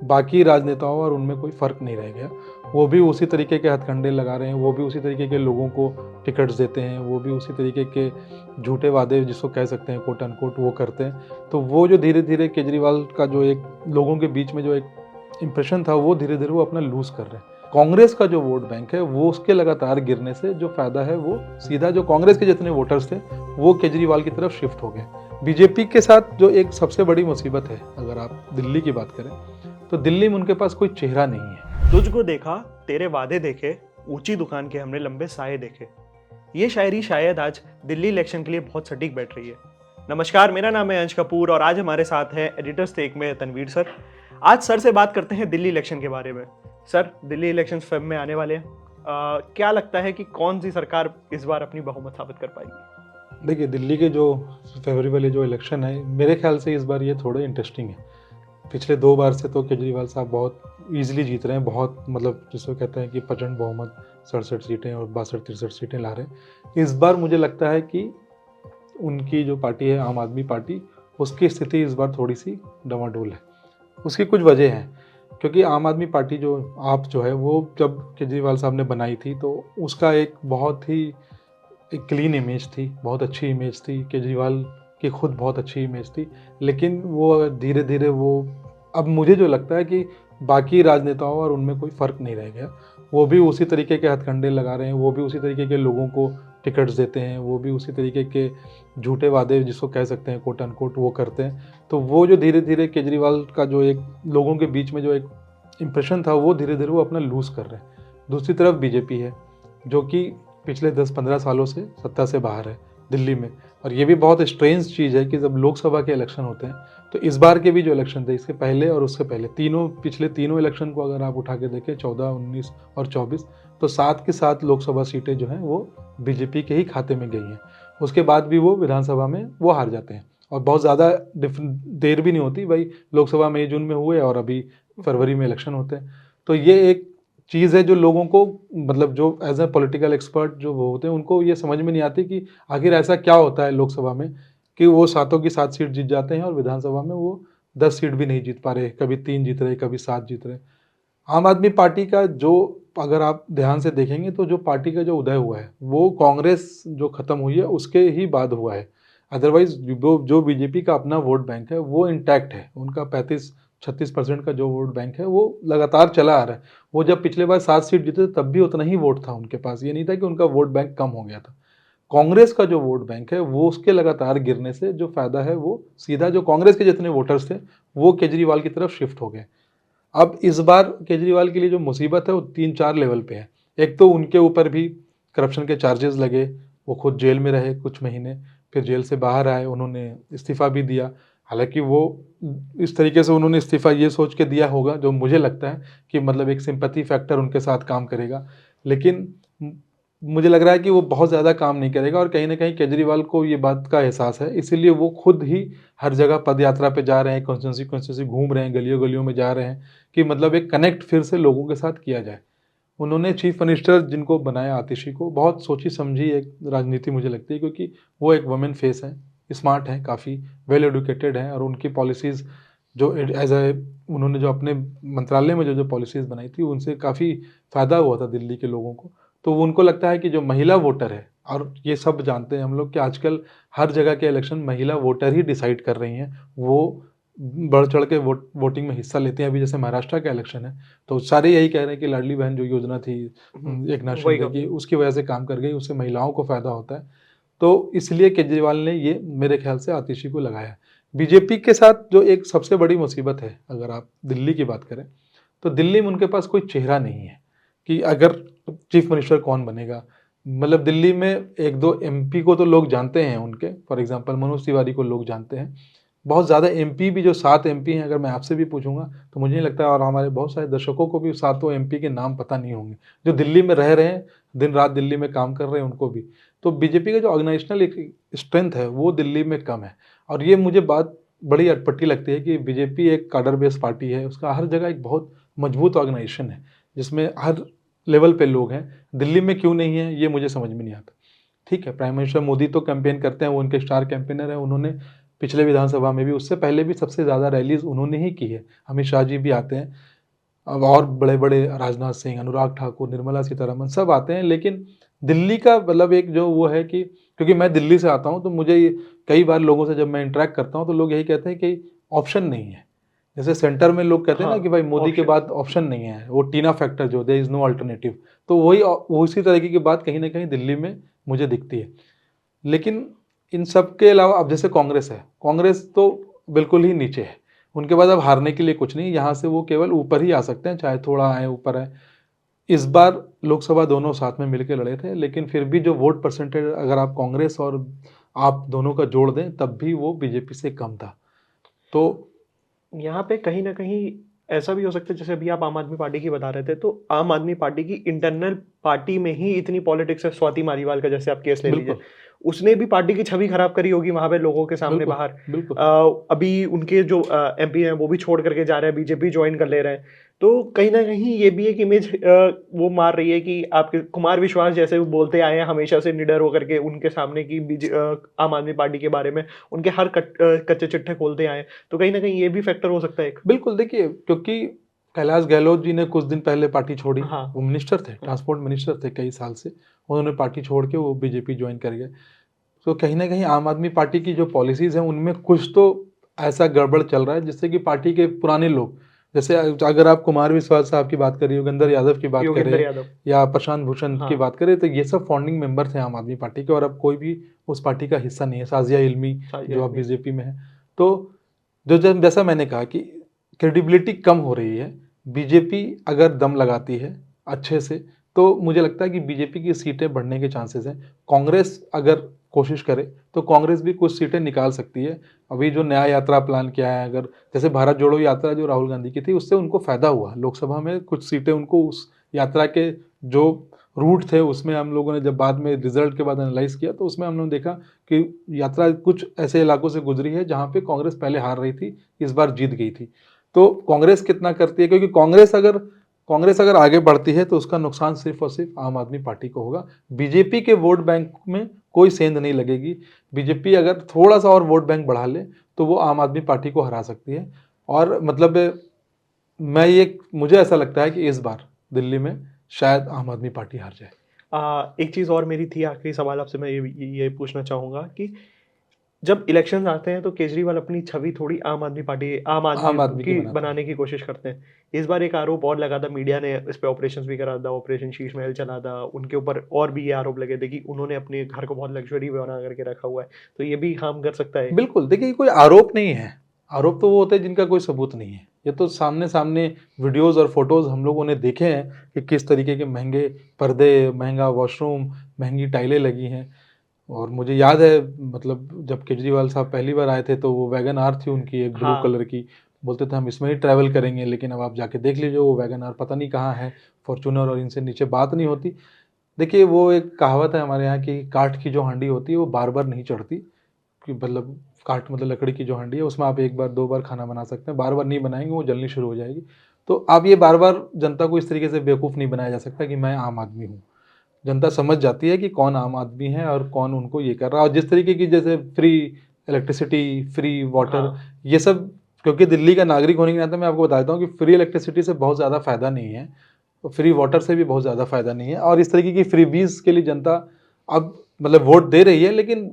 बाकी राजनेताओं और उनमें कोई फ़र्क नहीं रह गया। वो भी उसी तरीके के हथकंडे लगा रहे हैं, वो भी उसी तरीके के लोगों को टिकट्स देते हैं, वो भी उसी तरीके के झूठे वादे जिसको कह सकते हैं कोट अनकोट वो करते हैं। तो वो जो धीरे-धीरे केजरीवाल का जो एक लोगों के बीच में जो एक इम्प्रेशन था वो धीरे-धीरे वो अपना लूज़ कर रहे हैं। कांग्रेस का जो वोट बैंक है वो उसके लगातार गिरने से जो फ़ायदा है वो सीधा जो कांग्रेस के जितने वोटर्स थे वो केजरीवाल की तरफ शिफ्ट हो गए। बीजेपी के साथ जो एक सबसे बड़ी मुसीबत है, अगर आप दिल्ली की बात करें, तो दिल्ली में उनके पास कोई चेहरा नहीं है। तुझको देखा, तेरे वादे देखे, ऊंची दुकान के हमने लंबे साए देखे। ये शायरी शायद आज दिल्ली इलेक्शन के लिए बहुत सटीक बैठ रही है। नमस्कार, मेरा नाम है अंश कपूर और आज हमारे साथ हैं एडिटर्स टेक में तनवीर सर। आज सर से बात करते हैं दिल्ली इलेक्शन के बारे में। सर, दिल्ली इलेक्शन फेब में आने वाले हैं। क्या लगता है कि कौन सी सरकार इस बार अपनी बहुमत साबित कर पाएगी? देखिए, दिल्ली के जो फरवरी वाले जो इलेक्शन है, मेरे ख्याल से इस बार ये थोड़े इंटरेस्टिंग है। पिछले 2 बार से तो केजरीवाल साहब बहुत ईज़िली जीत रहे हैं, बहुत मतलब जिसको कहते हैं कि प्रचंड बहुमत 67 सीटें और 62-63 सीटें ला रहे हैं। इस बार मुझे लगता है कि उनकी जो पार्टी है आम आदमी पार्टी, उसकी स्थिति इस बार थोड़ी-सी डमाडोल है। उसकी कुछ वजह हैं, क्योंकि आम आदमी पार्टी जो आप जो है वो जब केजरीवाल साहब ने बनाई थी तो उसका एक बहुत ही एक क्लीन इमेज थी, बहुत अच्छी इमेज थी, केजरीवाल की खुद बहुत अच्छी इमेज थी। लेकिन वो धीरे-धीरे वो अब मुझे जो लगता है कि बाकी राजनेताओं और उनमें कोई फ़र्क नहीं रह गया। वो भी उसी तरीके के हथकंडे लगा रहे हैं, वो भी उसी तरीके के लोगों को टिकट्स देते हैं, वो भी उसी तरीके के झूठे वादे जिसको कह सकते हैं कोट अनकोट वो करते हैं। तो वो जो धीरे-धीरे केजरीवाल का जो एक लोगों के बीच में जो एक इम्प्रेशन था वो धीरे-धीरे वो अपना लूज़ कर रहे हैं। दूसरी तरफ बीजेपी है, जो कि पिछले 10-15 सालों से सत्ता से बाहर है दिल्ली में। और ये भी बहुत स्ट्रेंज चीज़ है कि जब लोकसभा के इलेक्शन होते हैं, तो इस बार के भी जो इलेक्शन थे, इसके पहले और उससे पहले पिछले तीनों इलेक्शन को अगर आप उठा के देखें 14, 19 और 24, तो 7 की 7 लोकसभा सीटें जो हैं वो बीजेपी के ही खाते में गई हैं। उसके बाद भी वो विधानसभा में वो हार जाते हैं और बहुत ज़्यादा देर भी नहीं होती भाई, लोकसभा मई जून में हुए और अभी फरवरी में इलेक्शन होते हैं। तो ये एक चीज़ है जो लोगों को मतलब जो एज ए पॉलिटिकल एक्सपर्ट जो वो होते हैं उनको ये समझ में नहीं आती कि आखिर ऐसा क्या होता है लोकसभा में कि वो 7 की 7 सीट जीत जाते हैं और विधानसभा में वो 10 सीट भी नहीं जीत पा रहे, कभी 3 जीत रहे, कभी 7 जीत रहे। आम आदमी पार्टी का जो अगर आप ध्यान से देखेंगे तो जो पार्टी का जो उदय हुआ है वो कांग्रेस जो खत्म हुई है उसके ही बाद हुआ है। अदरवाइज जो बीजेपी का अपना वोट बैंक है वो इंटैक्ट है, उनका 35-36% का जो वोट बैंक है वो लगातार चला आ रहा है। वो जब पिछले बार 7 सीट जीते तब भी उतना ही वोट था उनके पास, ये नहीं था कि उनका वोट बैंक कम हो गया था। कांग्रेस का जो वोट बैंक है वो उसके लगातार गिरने से जो फायदा है वो सीधा जो कांग्रेस के जितने वोटर्स थे वो केजरीवाल की तरफ शिफ्ट हो गए। अब इस बार केजरीवाल के लिए जो मुसीबत है वो 3-4 लेवल पे है। एक तो उनके ऊपर भी करप्शन के चार्जेस लगे, वो खुद जेल में रहे कुछ महीने, फिर जेल से बाहर आए, उन्होंने इस्तीफ़ा भी दिया। हालाँकि वो इस तरीके से उन्होंने इस्तीफ़ा ये सोच के दिया होगा जो मुझे लगता है कि मतलब एक सिंपैथी फैक्टर उनके साथ काम करेगा। लेकिन मुझे लग रहा है कि वो बहुत ज़्यादा काम नहीं करेगा और कहीं न कहीं केजरीवाल को ये बात का एहसास है, इसीलिए वो खुद ही हर जगह पदयात्रा पे जा रहे हैं, कॉन्स्टिट्यूंसी घूम रहे हैं, गलियों-गलियों में जा रहे हैं कि मतलब एक कनेक्ट फिर से लोगों के साथ किया जाए। उन्होंने चीफ मिनिस्टर जिनको बनाया आतिशी को, बहुत सोची-समझी एक राजनीति मुझे लगती है, क्योंकि वो एक वुमेन फेस हैं, स्मार्ट हैं, काफ़ी वेल एजुकेटेड हैं और उनकी पॉलिसीज़ जो उन्होंने जो अपने मंत्रालय में जो पॉलिसीज़ बनाई थी, उनसे काफ़ी फ़ायदा हुआ था दिल्ली के लोगों को। तो उनको लगता है कि जो महिला वोटर है, और ये सब जानते हैं हम लोग कि आजकल हर जगह के इलेक्शन महिला वोटर ही डिसाइड कर रही हैं। वो बढ़ चढ़ के वोटिंग में हिस्सा लेते हैं। अभी जैसे महाराष्ट्र का इलेक्शन है, तो सारे यही कह रहे हैं कि लाडली बहन जो योजना थी एकनाथ वही शिंदे की, उसकी वजह से काम कर गई, उससे महिलाओं को फ़ायदा होता है। तो इसलिए केजरीवाल ने ये मेरे ख्याल से आतिशी को लगाया। बीजेपी के साथ जो एक सबसे बड़ी मुसीबत है, अगर आप दिल्ली की बात करें, तो दिल्ली में उनके पास कोई चेहरा नहीं है कि अगर चीफ मिनिस्टर कौन बनेगा। मतलब दिल्ली में 1-2 एमपी को तो लोग जानते हैं उनके, फॉर एग्जांपल मनोज तिवारी को लोग जानते हैं। बहुत ज़्यादा एमपी भी जो 7 एमपी हैं, अगर मैं आपसे भी पूछूंगा तो मुझे नहीं लगता, और हमारे बहुत सारे दर्शकों को भी सातों एमपी के नाम पता नहीं होंगे, जो दिल्ली में रह रहे हैं, दिन रात दिल्ली में काम कर रहे हैं उनको भी। तो बीजेपी का जो ऑर्गेनाइजेशनल एक स्ट्रेंथ है वो दिल्ली में कम है। और ये मुझे बात बड़ी अटपटी लगती है कि बीजेपी एक काडर बेस्ड पार्टी है, उसका हर जगह एक बहुत मजबूत ऑर्गेनाइजेशन है जिसमें हर लेवल पे लोग हैं। दिल्ली में क्यों नहीं है ये मुझे समझ में नहीं आता। ठीक है, प्राइम मिनिस्टर मोदी तो कैंपेन करते हैं, वो उनके स्टार कैंपेनर हैं, उन्होंने पिछले विधानसभा में भी, उससे पहले भी सबसे ज़्यादा रैलीज उन्होंने ही की है। अमित शाह जी भी आते हैं, अब और बड़े बड़े राजनाथ सिंह, अनुराग ठाकुर, निर्मला सीतारमन सब आते हैं। लेकिन दिल्ली का मतलब एक जो वो है कि क्योंकि मैं दिल्ली से आता हूँ, तो मुझे कई बार लोगों से जब मैं इंटरेक्ट करता हूँ तो लोग यही कहते हैं कि ऑप्शन नहीं है। जैसे सेंटर में लोग कहते हैं ना हाँ, कि भाई मोदी के option। बाद ऑप्शन नहीं है, वो टीना फैक्टर जो देयर इज नो अल्टरनेटिव, तो वही उसी तरीके की बात कहीं ना कहीं दिल्ली में मुझे दिखती है। लेकिन इन सब के अलावा अब जैसे कांग्रेस है, कांग्रेस तो बिल्कुल ही नीचे है, उनके पास अब हारने के लिए कुछ नहीं, यहाँ से वो केवल ऊपर ही आ सकते हैं, चाहे थोड़ा आए ऊपर आए। इस बार लोकसभा दोनों साथ में मिलकर लड़े थे, लेकिन फिर भी जो वोट परसेंटेज अगर आप कांग्रेस और आप दोनों का जोड़ दें तब भी वो बीजेपी से कम था। तो यहाँ पे कहीं ना कहीं ऐसा भी हो सकता है, जैसे अभी आप आम आदमी पार्टी की बता रहे थे, तो आम आदमी पार्टी की इंटरनल पार्टी में ही इतनी पॉलिटिक्स है। स्वाति मालीवाल का जैसे आप केस ले लीजिए, बिल्कुल उसने भी पार्टी की छवि खराब करी होगी वहां पे लोगों के सामने बिल्कुल बाहर। बिल्कुल अभी उनके जो एमपी हैं वो भी छोड़ करके जा रहे हैं, बीजेपी ज्वाइन कर ले रहे हैं। तो कहीं ना कहीं ये भी एक इमेज वो मार रही है कि आपके कुमार विश्वास जैसे वो बोलते आए हैं हमेशा से निडर होकर के उनके सामने की आम आदमी पार्टी के बारे में, उनके हर कच्चे चिट्ठे खोलते आए हैं। तो कहीं ना कहीं ये भी फैक्टर हो सकता है एक। बिल्कुल। देखिए, क्योंकि कैलाश गहलोत जी ने कुछ दिन पहले पार्टी छोड़ी, हाँ। वो मिनिस्टर थे, ट्रांसपोर्ट मिनिस्टर थे कई साल से, उन्होंने पार्टी छोड़ के वो बीजेपी ज्वाइन कर गए। तो कहीं ना कहीं आम आदमी पार्टी की जो पॉलिसीज हैं उनमें कुछ तो ऐसा गड़बड़ चल रहा है जिससे कि पार्टी के पुराने लोग, जैसे अगर आप कुमार विश्वास साहब की बात करें, योगेंद्र यादव की बात योगेंद्र करें, यादव। या प्रशांत भूषण की हाँ। बात करें, तो ये सब फाउंडिंग मेंबर थे आम आदमी पार्टी के, और अब कोई भी उस पार्टी का हिस्सा नहीं है। साजिया इल्मी जो अब बीजेपी में है। तो जैसा मैंने कहा कि क्रेडिबिलिटी कम हो रही है। बीजेपी अगर दम लगाती है अच्छे से तो मुझे लगता है कि बीजेपी की सीटें बढ़ने के चांसेस हैं। कांग्रेस अगर कोशिश करे तो कांग्रेस भी कुछ सीटें निकाल सकती है। अभी जो नया यात्रा प्लान किया है, अगर जैसे भारत जोड़ो यात्रा जो राहुल गांधी की थी, उससे उनको फायदा हुआ, लोकसभा में कुछ सीटें उनको उस यात्रा के जो रूट थे उसमें, हम लोगों ने जब बाद में रिजल्ट के बाद एनालाइज किया तो उसमें हम लोगों ने देखा कि यात्रा कुछ ऐसे इलाकों से गुजरी है जहाँ पे कांग्रेस पहले हार रही थी, इस बार जीत गई थी। तो कांग्रेस कितना करती है, क्योंकि कांग्रेस अगर आगे बढ़ती है तो उसका नुकसान सिर्फ और सिर्फ आम आदमी पार्टी को होगा। बीजेपी के वोट बैंक में कोई सेंध नहीं लगेगी। बीजेपी अगर थोड़ा सा और वोट बैंक बढ़ा ले तो वो आम आदमी पार्टी को हरा सकती है। और मतलब मुझे ऐसा लगता है कि इस बार दिल्ली में शायद आम आदमी पार्टी हार जाए। एक चीज़ और मेरी थी, आखिरी सवाल आपसे मैं ये पूछना चाहूँगा कि जब इलेक्शंस आते हैं तो केजरीवाल अपनी छवि थोड़ी आम आदमी आम आदमी की की बनाते हैं। बनाने की कोशिश करते हैं। इस बार एक आरोप और लगा था, मीडिया ने इस पे ऑपरेशंस भी करा था, ऑपरेशन शीश महल चला था, उनके ऊपर और भी ये आरोप लगे थे कि उन्होंने अपने घर को बहुत लग्जरी बना करके रखा हुआ है। तो ये भी हार्म कर सकता है। बिल्कुल। देखिए, कोई आरोप नहीं है, आरोप तो वो होते हैं जिनका कोई सबूत नहीं है। ये तो सामने सामने वीडियोस और फोटोज हम लोगों ने देखे हैं कि किस तरीके के महंगे पर्दे, महंगा वॉशरूम, महंगी टाइलें लगी हैं। और मुझे याद है, मतलब जब केजरीवाल साहब पहली बार आए थे तो वो वैगन आर थी उनकी, एक ब्लू हाँ। कलर की, बोलते थे हम इसमें ही ट्रैवल करेंगे, लेकिन अब आप जाके देख लीजिए वो वैगन आर पता नहीं कहाँ है, फॉर्चूनर और इनसे नीचे बात नहीं होती। देखिए, वो एक कहावत है हमारे यहाँ की, काठ की जो हांडी होती है वो बार बार नहीं चढ़ती। कि मतलब काठ मतलब लकड़ी की जो हांडी है उसमें आप एक बार दो बार खाना बना सकते हैं, बार बार नहीं बनाएंगे वो जलनी शुरू हो जाएगी। तो आप ये बार बार जनता को इस तरीके से बेवकूफ़ नहीं बनाया जा सकता कि मैं आम आदमी हूँ। जनता समझ जाती है कि कौन आम आदमी है और कौन उनको ये कर रहा है। और जिस तरीके की जैसे फ्री इलेक्ट्रिसिटी, फ्री वाटर, हाँ। ये सब, क्योंकि दिल्ली का नागरिक होने के नाते मैं आपको बता देता हूँ कि फ्री इलेक्ट्रिसिटी से बहुत ज़्यादा फ़ायदा नहीं है, फ्री वाटर से भी बहुत ज़्यादा फ़ायदा नहीं है। और इस तरीके की फ्रीबीज के लिए जनता अब मतलब वोट दे रही है, लेकिन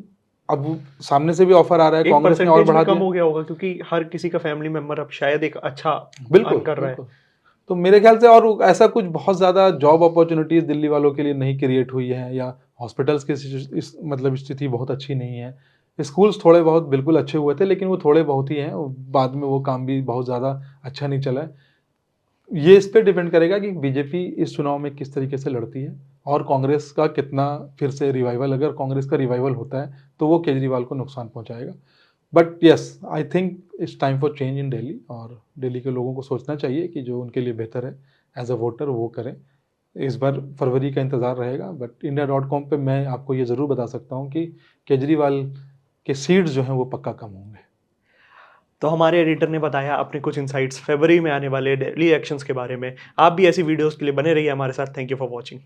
अब सामने से भी ऑफर आ रहा है, एक कांग्रेस ने और परसेंटेज भी बढ़ा कम दिया। हो गया होगा क्योंकि हर किसी का फैमिली मेंबर अब शायद एक अच्छा बिल्कुल अर्न कर रहा है। बिल्कुल। तो मेरे ख्याल से और ऐसा कुछ बहुत ज़्यादा जॉब अपॉर्चुनिटीज़ दिल्ली वालों के लिए नहीं क्रिएट हुई है, या हॉस्पिटल्स की मतलब स्थिति बहुत अच्छी नहीं है। स्कूल्स थोड़े बहुत बिल्कुल अच्छे हुए थे, लेकिन वो थोड़े बहुत ही हैं, बाद में वो काम भी बहुत ज़्यादा अच्छा नहीं चला है। ये इस पे डिपेंड करेगा कि बीजेपी इस चुनाव में किस तरीके से लड़ती है, और कांग्रेस का कितना फिर से रिवाइवल, अगर कांग्रेस का रिवाइवल होता है तो वो केजरीवाल को नुकसान पहुंचाएगा। But yes, I think it's time for change in Delhi, और दिल्ली के लोगों को सोचना चाहिए कि जो उनके लिए बेहतर है एज अ वोटर वो करें। इस बार फरवरी का इंतज़ार रहेगा, बट India.com पे मैं आपको ये ज़रूर बता सकता हूँ कि केजरीवाल के सीट्स जो हैं वो पक्का कम होंगे। तो हमारे एडिटर ने बताया अपने कुछ इनसाइट्स फरवरी में आने वाले दिल्ली इलेक्शंस के बारे में। आप भी ऐसी वीडियोस के लिए बने रहिए हमारे साथ। Thank you for watching.